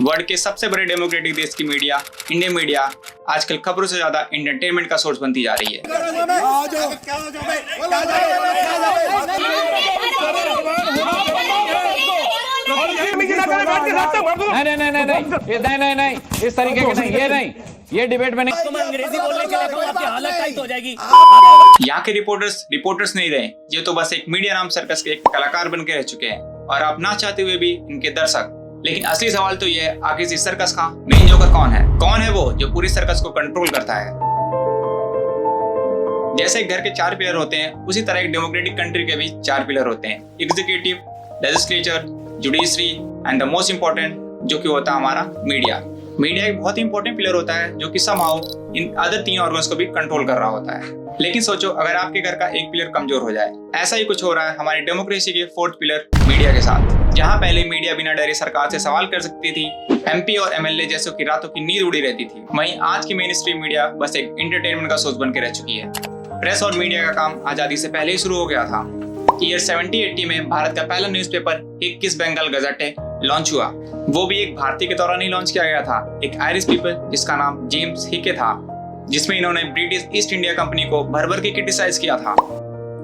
World के सबसे बड़े डेमोक्रेटिक देश की मीडिया, इंडियन मीडिया, आजकल खबरों से ज्यादा एंटरटेनमेंट का सोर्स बनती जा रही है। नहीं, इस तरीके के नहीं, ये डिबेट में नहीं। तुम अंग्रेजी बोलने के लिए आपकी हालत टाइट हो जाएगी। यहाँ के रिपोर्टर्स नहीं रहे, ये तो बस एक मीडिया नाम सर्कस के एक कलाकार बन के रह चुके हैं और आप ना चाहते हुए भी इनके दर्शक। लेकिन असली सवाल तो ये है, आखिर इस सर्कस का मेन जोकर कौन है? कौन है वो जो पूरी सर्कस को कंट्रोल करता है? जैसे एक घर के 4 पिलर होते हैं, उसी तरह एक डेमोक्रेटिक कंट्री के भी 4 पिलर होते हैं, executive, legislature, judiciary and the most important जो कि होता है हमारा मीडिया। मीडिया एक बहुत ही इंपॉर्टेंट पिलर होता है जो कि समहाउ इन अदर 3 ऑर्गन्स को भी कंट्रोल कर रहा होता है। लेकिन सोचो, अगर आपके घर का एक पिलर कमजोर हो जाए। ऐसा ही कुछ हो रहा है हमारी डेमोक्रेसी के 4th पिलर मीडिया के साथ। जहां पहले मीडिया बिना डरे सरकार से सवाल कर सकती थी, MP और MLA जैसों की रातों की नींद उड़ी रहती थी, वहीं आज की मेन स्ट्रीम मीडिया बस एक एंटरटेनमेंट का सोर्स बन के रह चुकी है। प्रेस और मीडिया का काम आजादी से पहले ही शुरू हो गया था। ईयर 70-80 में भारत का पहला न्यूज़पेपर इक्कीस बंगाल गजटे लॉन्च हुआ। वो भी एक भारतीय के दौरान ही लॉन्च किया गया था, एक आयरिश पीपल जिसका नाम जेम्स हिके था, जिसमें इन्होंने ब्रिटिश ईस्ट इंडिया कंपनी को भर भर के क्रिटिसाइज किया था।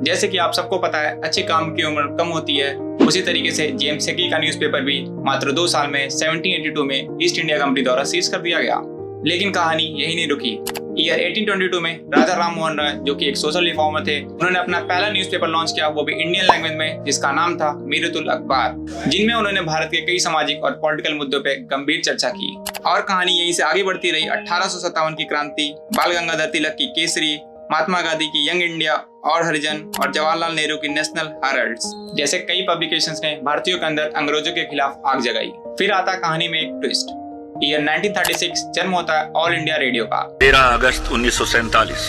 जैसे कि आप सबको पता है, अच्छे काम की उम्र कम होती है, उसी तरीके से जेम्स हिके का न्यूज़पेपर भी मात्र 2 साल में 1782 में ईस्ट इंडिया कंपनी द्वारा सीज कर दिया गया। लेकिन कहानी यही नहीं रुकी। ईयर 1822 में राजा राम मोहन राय, जो कि एक सोशल रिफॉर्मर थे, उन्होंने अपना पहला न्यूज़पेपर लॉन्च किया, वो भी इंडियन लैंग्वेज में, जिसका नाम था मीरतुल अखबार, जिनमें उन्होंने भारत के कई सामाजिक और पॉलिटिकल मुद्दों पे गंभीर चर्चा की। और कहानी यहीं से आगे बढ़ती रही। 1857 की क्रांति, बाल गंगाधर तिलक की केसरी, महात्मा गांधी की यंग इंडिया और हरिजन और जवाहरलाल नेहरू की नेशनल हेराल्ड्स जैसे कई पब्लिकेशंस ने भारतीयों के अंदर अंग्रेजों के खिलाफ आग जगाई। फिर आता कहानी में एक ट्विस्ट। ईयर 1936 जन्म होता है ऑल इंडिया रेडियो का। 13 अगस्त 1947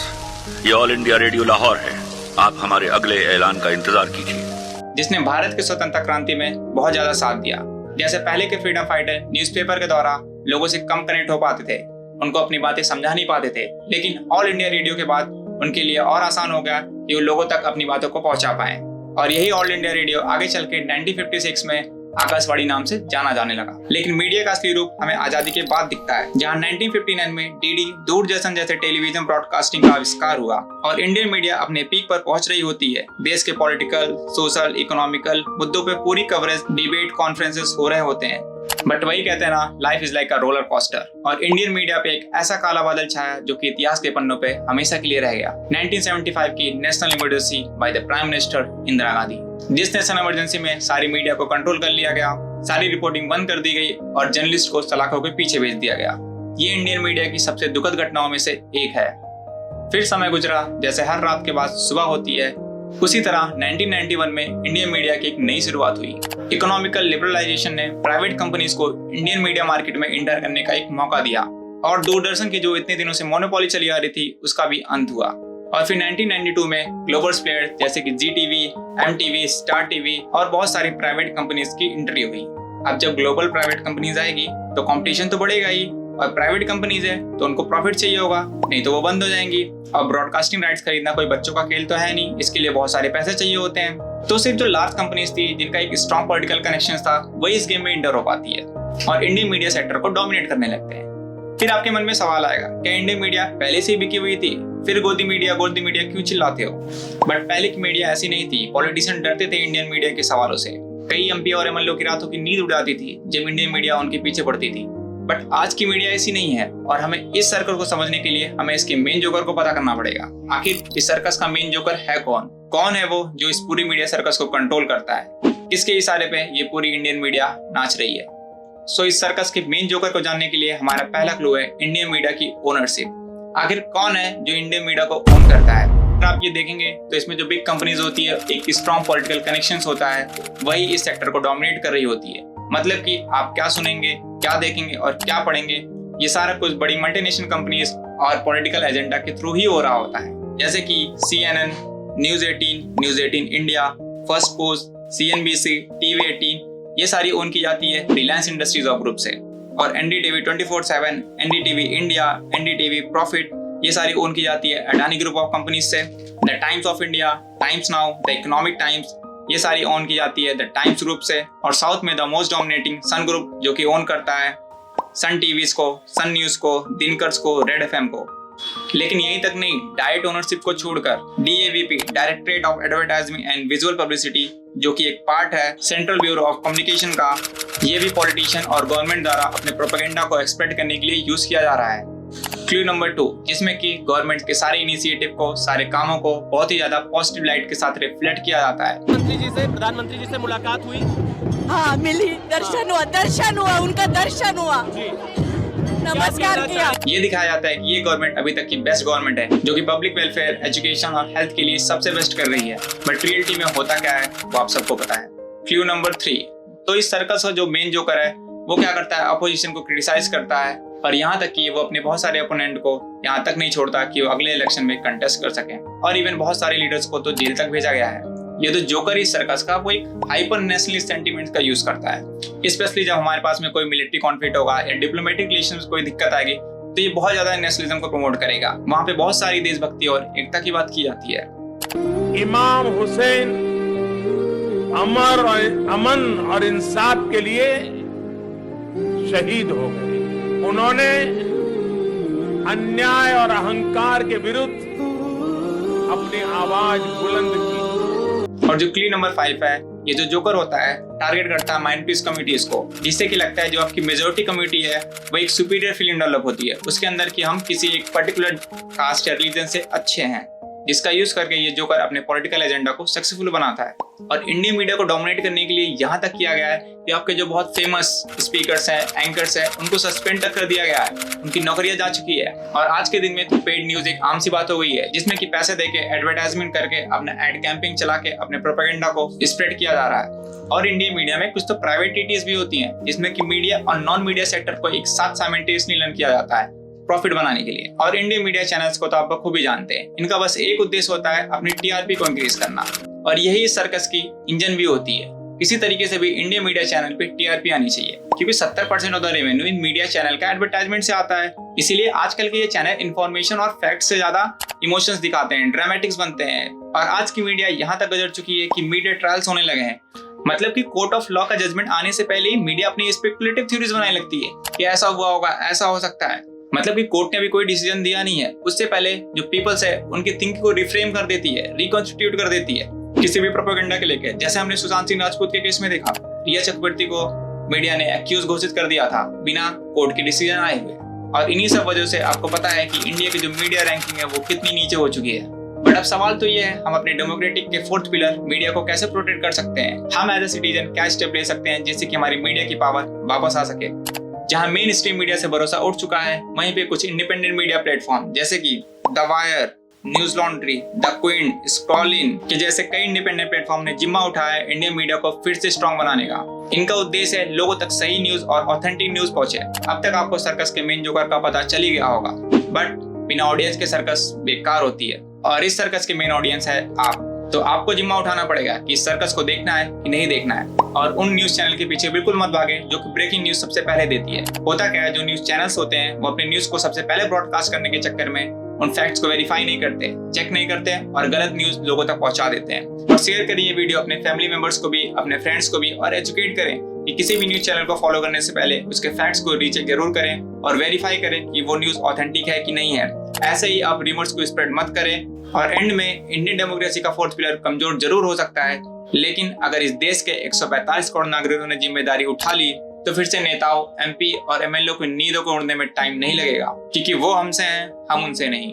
ये ऑल इंडिया रेडियो लाहौर है। आप हमारे अगले ऐलान का इंतजार कीजिए। जिसने भारत के स्वतंत्रता क्रांति में बहुत ज्यादा साथ दिया। जैसे पहले के फ्रीडम फाइटर न्यूज़पेपर के द्वारा लोगों से कम कनेक्ट हो पाते थे, उनको अपनी बातें समझा नहीं पाते थे, लेकिन ऑल इंडिया रेडियो के बाद उनके लिए और आसान हो गया कि वो लोगों तक अपनी बातों को पहुंचा पाए। और यही ऑल इंडिया रेडियो आगे चल के 1956 में आकाशवाणी नाम से जाना जाने लगा। लेकिन मीडिया का असली रूप हमें आजादी के बाद दिखता है, जहां 1959 में DD, दूरदर्शन जैसे टेलीविजन ब्रॉडकास्टिंग का आविष्कार हुआ और इंडियन मीडिया अपने पीक पर पहुंच रही होती है। देश के पॉलिटिकल, सोशल, इकोनॉमिकल मुद्दों पे पूरी कवरेज, डिबेट, कॉन्फ्रेंसेस हो रहे होते हैं। बट वही कहते हैं ना, life is like a roller coaster. और इंडियन मीडिया पे एक ऐसा काला बादल छाया जो कि इतिहास के पन्नों पे हमेशा के लिए रह गया। 1975 की national emergency by the prime minister Indira Gandhi. जिस नेशनल इमरजेंसी में सारी मीडिया को कंट्रोल कर लिया गया, सारी रिपोर्टिंग बंद कर दी गई और जर्नलिस्ट को सलाखों के पीछे भेज दिया गया। ये इंडियन मीडिया की सबसे दुखद घटनाओं में से एक है। फिर समय गुजरा, जैसे हर रात के बाद सुबह होती है, उसी तरह 1991 में इंडियन मीडिया की एक नई शुरुआत हुई। इकोनॉमिकल लिबरलाइजेशन ने प्राइवेट कंपनीज को इंडियन मीडिया मार्केट में एंटर करने का एक मौका दिया और दूरदर्शन की जो इतने दिनों से मोनोपोली चली आ रही थी, उसका भी अंत हुआ। और फिर 1992 में ग्लोबल प्लेयर्स जैसे कि ZTV, MTV, स्टार TV और बहुत सारी प्राइवेट कंपनीज की एंट्री हुई। अब जब ग्लोबल प्राइवेट कंपनीज आएगी तो कंपटीशन तो बढ़ेगा ही, और प्राइवेट कंपनीज है तो उनको प्रॉफिट चाहिए होगा, नहीं तो वो बंद हो जाएंगी। और ब्रॉडकास्टिंग राइट्स खरीदना कोई बच्चों का खेल तो है नहीं, इसके लिए बहुत सारे पैसे चाहिए होते हैं। तो सिर्फ जो लार्ज कंपनीज थी, जिनका एक स्ट्रॉन्ग पॉलिटिकल कनेक्शन था, वही इस गेम में इंटर हो पाती है और इंडियन मीडिया सेक्टर को डोमिनेट करने लगते हैं। फिर आपके मन में सवाल आएगा, क्या इंडियन मीडिया पहले से ही बिकी हुई थी? फिर गोदी मीडिया क्यों चिल्लाते हो? बट पहले की मीडिया ऐसी नहीं थी। पॉलिटिशियन डरते थे इंडियन मीडिया के सवालों से। कई MP और MLA की रातों की नींद उड़ाती थी जब इंडियन मीडिया उनके पीछे पड़ती थी। बट आज की मीडिया ऐसी नहीं है और हमें इस सर्कल को समझने के लिए हमें इसके मेन जोकर को पता करना पड़ेगा। आखिर इस सर्कस का मेन जोकर है कौन? कौन है वो जो इस पूरी मीडिया सर्कस को कंट्रोल करता है? किसके इशारे पे ये पूरी इंडियन मीडिया नाच रही है? सो इस सर्कस के मेन जोकर को जानने के लिए हमारा पहला क्लू है इंडियन मीडिया की ओनरशिप। आखिर कौन है जो इंडियन मीडिया को ओन करता है? अगर आप ये देखेंगे तो इसमें जो बिग कंपनीज होती है, एक स्ट्रॉन्ग पॉलिटिकल कनेक्शंस होता है, वही इस सेक्टर को डोमिनेट कर रही होती है। मतलब कि आप क्या सुनेंगे, क्या देखेंगे और क्या पढ़ेंगे, ये सारा कुछ बड़ी मल्टीनेशनल कंपनीज और पॉलिटिकल एजेंडा के थ्रू ही हो रहा होता है। जैसे कि CNN, news 18 India, first post, CNBC, TV18, ये सारी ओन की जाती है रिलायंस इंडस्ट्रीज ऑफ ग्रुप से। और NDTV 24/7, NDTV India, NDTV profit, ये सारी ओन की जाती है अडानी ग्रुप ऑफ कंपनीज से। The times of India, times now, the economic times, ये सारी ओन की जाती है द टाइम्स ग्रुप से। और साउथ में the most dominating Sun group, जो कि ओन करता है सन टीवीज को, सन न्यूज को, दिनकर्स को, रेड एफएम को। लेकिन यहीं तक नहीं, डाइट ओनरशिप को छोड़कर DAVP, directorate of advertisement and visual publicity, जो कि एक पार्ट है सेंट्रल ब्यूरो ऑफ कम्युनिकेशन का, ये भी पॉलिटिशियन और गवर्नमेंट द्वारा अपने प्रोपेगेंडा को एक्सप्रेट करने के लिए यूज किया जा रहा है। क्लू नंबर 2, जिसमें कि गवर्नमेंट के सारे इनिशिएटिव को, सारे कामों को बहुत ही ज्यादा पॉजिटिव लाइट के साथ रिफ्लेक्ट किया जाता है। प्रधानमंत्री जी से मुलाकात हुई, हाँ मिली, दर्शन हुआ, उनका दर्शन हुआ, नमस्कार किया। ये दिखाया जाता है कि ये गवर्नमेंट अभी तक की बेस्ट गवर्नमेंट है, जो कि पब्लिक वेलफेयर, एजुकेशन और हेल्थ के लिए सबसे बेस्ट कर रही है। बट रियलिटी में होता क्या है वो आप सबको पता है। क्लू नंबर 3, तो इस सर्कस का जो मेन जोकर है वो क्या करता है, अपोजिशन को क्रिटिसाइज करता है, और यहाँ तक कि वो अपने बहुत सारे ओपोनेंट को यहाँ तक नहीं छोड़ता कि वो अगले इलेक्शन में कंटेस्ट कर सके, और इवन बहुत सारे लीडर्स को तो जेल तक भेजा गया है। ये तो जोकर इस सर्कस का वो एक हाइपर नेशनलिस्ट सेंटीमेंट का यूज करता है। स्पेशली जब हमारे पास में कोई मिलिट्री कॉन्फ्लिक्ट होगा या डिप्लोमेटिक रिलेशन में कोई दिक्कत आएगी तो ये बहुत ज्यादा नेशनलिज्म को प्रमोट करेगा। वहाँ पे बहुत सारी देशभक्ति और एकता की बात की जाती है। इमाम हुसैन अमन और इंसाफ के लिए शहीद हो गए। उन्होंने अन्याय और अहंकार के विरुद्ध अपनी आवाज बुलंद की। और जो क्लू नंबर 5 है, ये जो जोकर होता है टारगेट करता है माइनॉरिटीज कम्युनिटीज को, जिससे कि लगता है जो आपकी मेजोरिटी कम्युनिटी है वो एक सुपीरियर फीलिंग डेवलप होती है उसके अंदर कि हम किसी एक पर्टिकुलर कास्ट या रिलीजन से अच्छे हैं, जिसका यूज करके ये जोकर अपने पॉलिटिकल एजेंडा को सक्सेसफुल बनाता है। और इंडियन मीडिया को डोमिनेट करने के लिए यहाँ तक किया गया है कि आपके जो बहुत फेमस स्पीकर्स हैं, एंकर्स हैं, उनको सस्पेंड तक कर दिया गया है, उनकी नौकरियां जा चुकी है। और आज के दिन में तो पेड न्यूज एक आम सी बात हो गई है, जिसमें कि पैसे देके एडवर्टाइजमेंट करके अपना एड कैंपिंग चला के अपने प्रोपेगेंडा को स्प्रेड किया जा रहा है। और इंडियन मीडिया में कुछ तो प्राइवेट टीटीज भी होती हैं, जिसमें कि मीडिया और नॉन मीडिया सेक्टर को एक साथ साइमल्टेनियसली रन किया जाता है प्रॉफिट बनाने के लिए। और इंडियन मीडिया चैनल्स को तो आप खूब ही जानते हैं, इनका बस एक उद्देश्य होता है अपनी TRP को इंक्रीज करना, और यही इस सर्कस की इंजन भी होती है। किसी तरीके से भी इंडियन मीडिया चैनल पे TRP आनी चाहिए, क्योंकि 70% of the revenue in media channel का एडवर्टाइजमेंट से आता है। इसीलिए आजकल के ये चैनल इन्फॉर्मेशन और फैक्ट से ज्यादा इमोशंस दिखाते हैं, ड्रामेटिक्स बनते हैं। और आज की मीडिया यहाँ तक गुजर चुकी है कि मीडिया ट्रायल्स होने लगे हैं, मतलब कि कोर्ट ऑफ लॉ का जजमेंट आने से पहले ही मीडिया अपनी स्पेकुलेटिव थ्योरीज बनाने लगती है कि ऐसा हुआ होगा, ऐसा हो सकता है। मतलब कि कोर्ट ने अभी कोई डिसीजन दिया नहीं है, उससे पहले जो पीपल्स है उनकी थिंकिंग को रिफ्रेम कर देती है, रिकॉन्स्टिट्यूट कर देती है किसी भी प्रोपेगेंडा के लेके। जैसे हमने सुशांत सिंह राजपूत के केस में देखा, रिया चक्रवर्ती को मीडिया ने एक्यूज घोषित कर दिया था बिना कोर्ट के डिसीजन आए हुए। और इन्हीं सब वजह से आपको पता है कि इंडिया की जो मीडिया रैंकिंग है वो कितनी नीचे हो चुकी है। बट अब सवाल तो ये है, हम अपने डेमोक्रेटिक के 4th पिलर मीडिया को कैसे प्रोटेक्ट कर सकते हैं? हम एज ए सिटीजन क्या स्टेप ले सकते हैं जिससे कि हमारी मीडिया की पावर वापस आ सके? जहां मेन स्ट्रीम मीडिया से भरोसा उठ चुका है, वहीं पे कुछ इंडिपेंडेंट मीडिया प्लेटफॉर्म जैसे कि the Wire, Newslaundry, the Quint, Scroll in के जैसे कई इंडिपेंडेंट प्लेटफॉर्म ने जिम्मा उठाया है इंडियन मीडिया को फिर से स्ट्रॉन्ग बनाने का। इनका उद्देश्य है लोगों तक सही न्यूज और ऑथेंटिक न्यूज पहुंचे। अब तक आपको सर्कस के मेन जोकर का पता चल ही गया होगा, बट बिना ऑडियंस के सर्कस बेकार होती है, और इस सर्कस के मेन ऑडियंस है आप। तो आपको जिम्मा उठाना पड़ेगा कि इस सर्कस को देखना है कि नहीं देखना है, और उन न्यूज चैनल के पीछे बिल्कुल मत भागे जो कि ब्रेकिंग न्यूज सबसे पहले देती है। होता क्या है, जो न्यूज चैनल्स होते हैं वो अपने न्यूज को सबसे पहले ब्रॉडकास्ट करने के चक्कर में उन फैक्ट्स को वेरीफाई नहीं करते, चेक नहीं करते और गलत न्यूज लोगों तक पहुंचा देते हैं। और शेयर करिए वीडियो अपने फैमिली मेंबर्स को भी, अपने फ्रेंड्स को भी, और एजुकेट करें कि किसी भी न्यूज चैनल को फॉलो करने से पहले उसके फैक्ट्स को रीचेक जरूर करें और वेरीफाई करें कि वो न्यूज ऑथेंटिक है कि नहीं है। ऐसे ही आप रिमोट्स को स्प्रेड मत करें। और एंड में इंडियन डेमोक्रेसी का 4th पिलर कमजोर जरूर हो सकता है, लेकिन अगर इस देश के 145 करोड़ नागरिकों ने जिम्मेदारी उठा ली तो फिर से नेताओं, MP और MLA को नींदों को उड़ने में टाइम नहीं लगेगा, क्योंकि वो हमसे हैं, हम उनसे नहीं।